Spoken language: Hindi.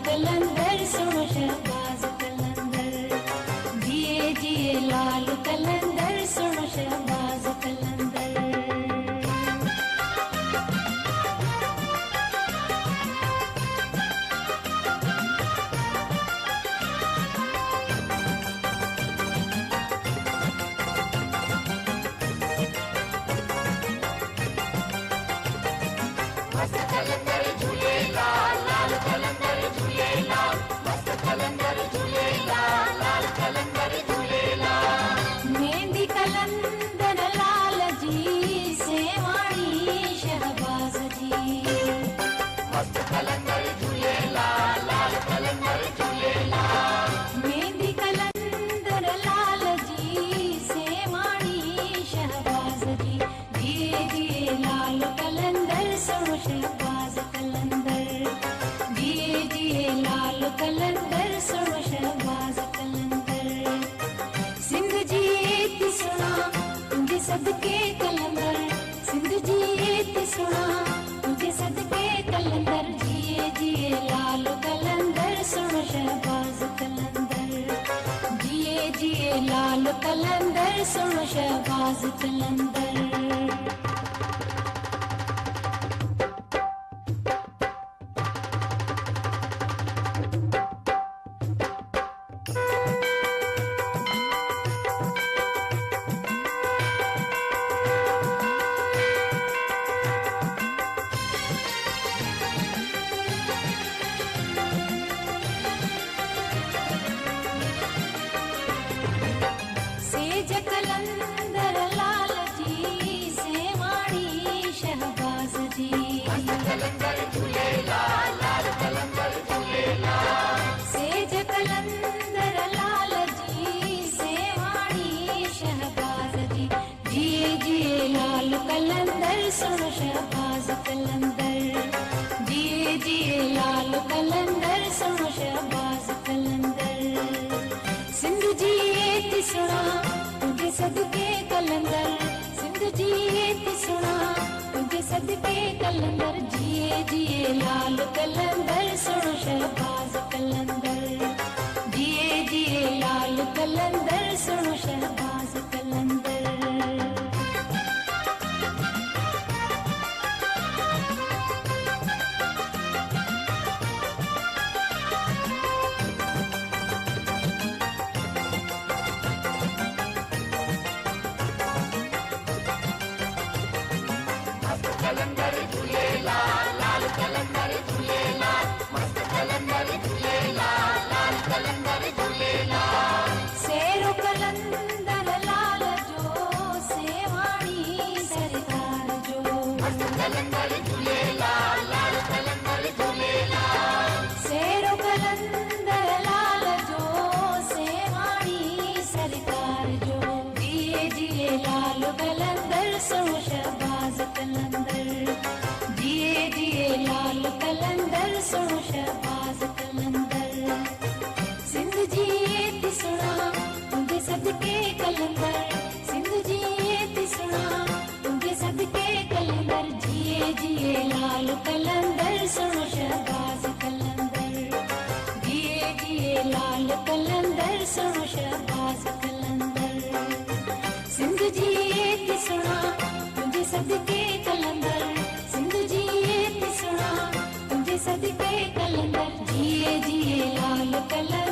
कलंदर सुनो शहबाज कलंदर, जिए जिए लाल कलंदर सुनो शहबाज कलंदर। मस्त कलंदर झूलेलाल लाल कलंदर झूलेलाल, मस्त कलंदर झूलेलाल लाल कलंदर झूलेलाल। मेहंदी कलंदर लाल जी सेवाणी शहबाज जी, मस्त कलंदर झूलेलाल लाल कलंदर झूलेलाल। मेहंदी कलंदर लाल जी सेवाणी शहबाज जी, जिए जिए लाल कलंदर सुनो शहबाज कलंदर, जिए जिए लाल कलंदर सुनो शहबाज कलंदर। सिंध जी एती सुना तुझे सदके कलंदर, सिंध जी एती सुना तुझे सदके कलंदर, जिए जिए लाल कलंदर सुनो शहबाज कलंदर, जिए जिए लाल कलंदर सुनो शहबाज कलंदर। सेज कलंदर लाल जी सेवाणी शहबाज जी, मस्त कलंदर झूलेलाल लाल कलंदर झूलेलाल। सेज कलंदर लाल जी सेवाणी शहबाज जी, जिए जिए लाल कलंदर सुनो शहबाज कलंदर, जिए जिए लाल कलंदर सुनो शहबाज कलंदर। सिंध जी एती सुना तुझे सदके कलंदर, सिंध जी एती सुना तुझे सदके कलंदर, जिए जिए लाल कलंदर सुनो शहबाज कलंदर, जिए जिए लाल कलंदर सुनो शहबाज कलंदर। मस्त कलंदर झूलेलाल लाल कलंदर झूलेलाल, मस्त कलंदर झूलेलाल लाल कलंदर झूलेलाल। सेरो कलंदर लाल जो सेवाणी सरकार जो, मस्त कलंदर झूलेलाल लाल कलंदर झूलेलाल। सेरो कलंदर लाल जो सेवाणी सरकार जो, जिए जिए लाल कलंदर सुनो शहबाज कलंदर, जिए जिए लाल कलंदर सुनो शहबाज कलंदर। सिंध जी एती सुना तुझे सदके कलंदर, सिंध जी एती सुना तुझे सदके कलंदर, जिए जिए लाल कलंदर सुनो शहबाज कलंदर, जिए जिए लाल कलंदर सुनो शहबाज कलंदर। सिंध जी एती सुना तुझे सदके कलंदर, सिंध जी एती सुना तुझे सदके कलंदर, जिए जिए लाल कलंदर